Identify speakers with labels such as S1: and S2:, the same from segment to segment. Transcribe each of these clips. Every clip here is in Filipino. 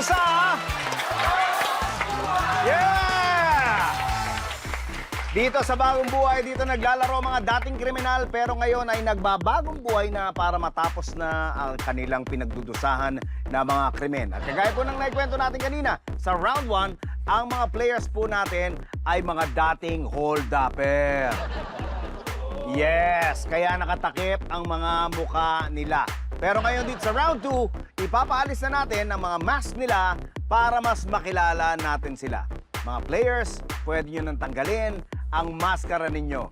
S1: sa... Yeah! Dito sa Bagong Buhay, dito naglalaro mga dating kriminal pero ngayon ay nagbabagong buhay na para matapos na ang kanilang pinagdudusahan na mga krimen. At kagaya po ng naikwento natin kanina, sa round 1, ang mga players po natin ay mga dating hold-upper. Yes, kaya nakatakip ang mga muka nila. Pero ngayon dito sa round 2, ipapaalis na natin ang mga mask nila para mas makilala natin sila. Mga players, pwede nyo nang tanggalin ang maskara ninyo.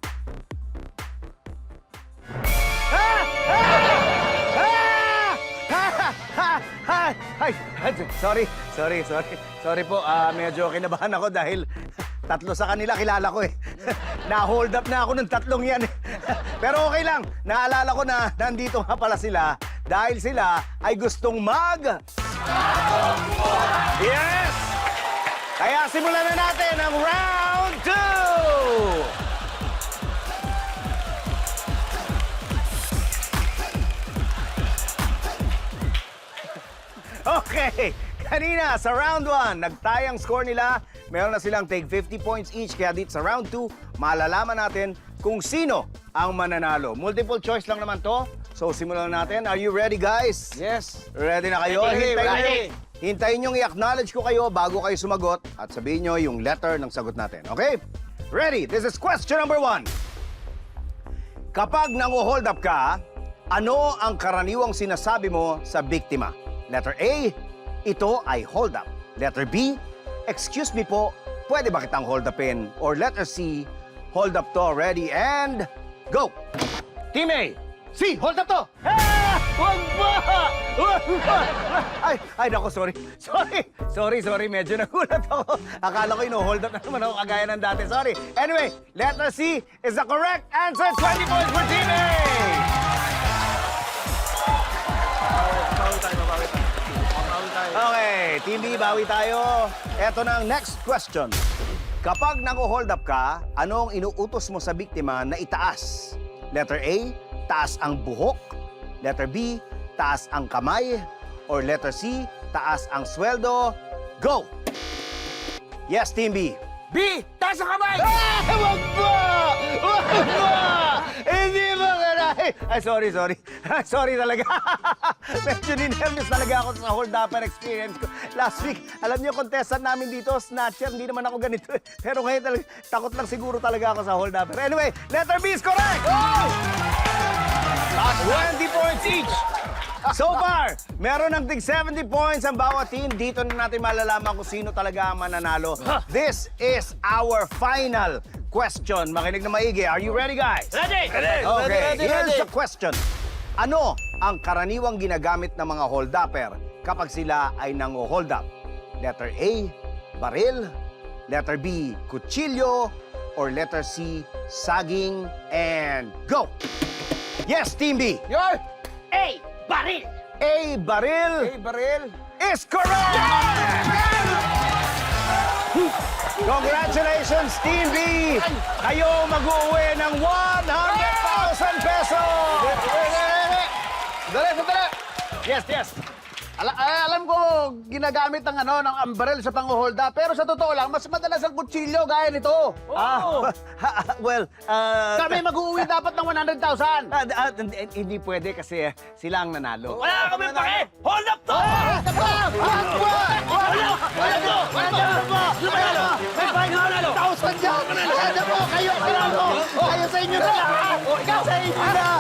S1: Sorry po, medyo kinabahan ako dahil tatlo sa kanila kilala ko eh. Na-hold up na ako ng tatlong yan eh. Pero okay lang, naalala ko na nandito nga pala sila dahil sila ay gustong Yes! Kaya simulan na natin ang round 2! Okay, kanina sa round 1, nagtayang score nila. Meron na silang take 50 points each. Kaya dito sa round 2, malalaman natin kung sino ang mananalo. Multiple choice lang naman to. So simulan natin. Are you ready, guys?
S2: Yes.
S1: Ready na kayo? Hintayin nyo i-acknowledge ko kayo bago kayo sumagot at sabihin nyo yung letter ng sagot natin. Okay? Ready? This is question number 1. Kapag nangu-hold up ka, ano ang karaniwang sinasabi mo sa biktima? Letter A, ito ay hold up. Letter B, excuse me po, pwede ba kitang hold upin? Or letter C, hold up to, ready, and go! Team A, C, hold up to! Ah! Wag ba! Wag ba! Ay, naku, sorry, medyo nagulat ako. Akala ko ino-hold up na naman ako kagaya ng dati, sorry. Anyway, letter C is the correct answer. 20 points for Team A! Okay, Team B, bawi tayo. Eto na ang next question. Kapag nang-hold up ka, ano ang inuutos mo sa biktima na itaas? Letter A, taas ang buhok. Letter B, taas ang kamay. Or letter C, taas ang sweldo. Go! Yes, Team B.
S2: B! Taas ang kamay!
S1: Wag ba! Wag ba! Hindi ba karahay? Ay, sorry. Sorry talaga. Medyo ninervous talaga ako sa hold-upper experience ko. Last week, alam niyo, contestant namin dito, snatcher, hindi naman ako ganito. Pero ngayon talaga, takot lang siguro talaga ako sa hold-upper. Anyway, letter B is correct! Oh! 20 points each! So far, meron ng tig 70 points ang bawat team. Dito na natin malalaman kung sino talaga ang mananalo. This is our final question. Makinig na maigi. Are you ready, guys?
S2: Ready!
S1: Okay, here's the question. Ano ang karaniwang ginagamit ng mga hold-upper kapag sila ay nangu-hold up? Letter A, baril. Letter B, kutsilyo. Or letter C, saging. And go! Yes, Team B.
S2: Yoy!
S3: A, baril!
S1: A, baril.
S2: baril.
S1: Is correct! Congratulations, Team B! Kayo mag-uwi ng 100,000 pesos!
S2: Sandali!
S1: Yes.
S2: Alam ko, ginagamit ng umbrella sa pang-hold up. Pero sa totoo lang, mas madalas ang kutsilyo gaya nito.
S1: Well,
S2: Kami mag-uwi dapat ng 100,000.
S1: hindi pwede kasi sila ang nanalo.
S3: Wala kami pake! Hold up to!
S2: Kayo sa inyo na lang! Ikaw sa inyo na!